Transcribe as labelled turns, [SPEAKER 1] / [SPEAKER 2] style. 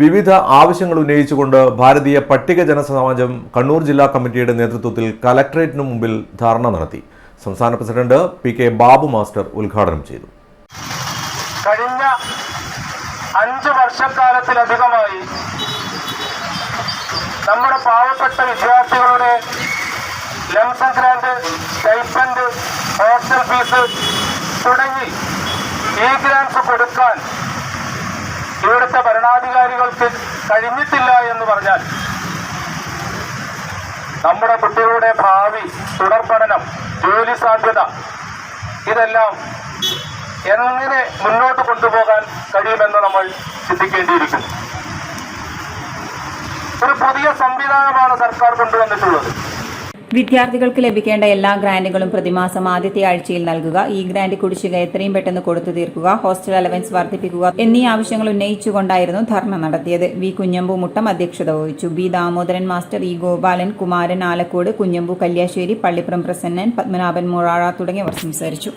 [SPEAKER 1] വിവിധ ആവശ്യങ്ങൾ ഉന്നയിച്ചുകൊണ്ട് ഭാരതീയ പട്ടികജന സമാജം കണ്ണൂർ ജില്ലാ കമ്മിറ്റിയുടെ നേതൃത്വത്തിൽ കലക്ടറേറ്റിനു മുമ്പിൽ ധർണ നടത്തി. സംസ്ഥാന president P K Babu master ഉദ്ഘാടനം ചെയ്തു.
[SPEAKER 2] കഴിഞ്ഞ 5 വർഷക്കാലത്തിലധികമായി നമ്മുടെ പാവപ്പെട്ട വിദ്യാർത്ഥികളുടെ lump sum grant, stipend, hostel fees തുടങ്ങി ഈ ഗ്രാന്റ്സ് കൊടുക്കാൻ ഇവിടുത്തെ ഭരണാധികാരികൾക്ക് കഴിഞ്ഞിട്ടില്ല എന്ന് പറഞ്ഞാൽ നമ്മുടെ കുട്ടികളുടെ ഭാവി, തുടർ പഠനം, ജോലി സാധ്യത ഇതെല്ലാം എങ്ങനെ മുന്നോട്ട് കൊണ്ടുപോകാൻ കഴിയുമെന്ന് നമ്മൾ ചിന്തിക്കേണ്ടിയിരിക്കുന്നു. ഒരു പുതിയ സംവിധാനമാണ് സർക്കാർ കൊണ്ടുവന്നിട്ടുള്ളത്.
[SPEAKER 3] വിദ്യാർത്ഥികൾക്ക് ലഭിക്കേണ്ട എല്ലാ ഗ്രാന്റുകളും പ്രതിമാസം ആദ്യത്തെ ആഴ്ചയിൽ നൽകുക, ഈ ഗ്രാന്റ് കുടിശ്ശിക എത്രയും പെട്ടെന്ന് കൊടുത്തു തീർക്കുക, ഹോസ്റ്റൽ അലവൻസ് വർദ്ധിപ്പിക്കുക എന്നീ ആവശ്യങ്ങൾ ഉന്നയിച്ചുകൊണ്ടായിരുന്നു ധർണ നടത്തിയത്. വി കുഞ്ഞമ്പു മുട്ടം അധ്യക്ഷത വഹിച്ചു. B Damodaran master, E Gopalan, Kumaran Alakode, Kunhambu Kalliasseri, Pallippuram Prasannan, Padmanabhan Murazha തുടങ്ങിയവർ സംസാരിച്ചു.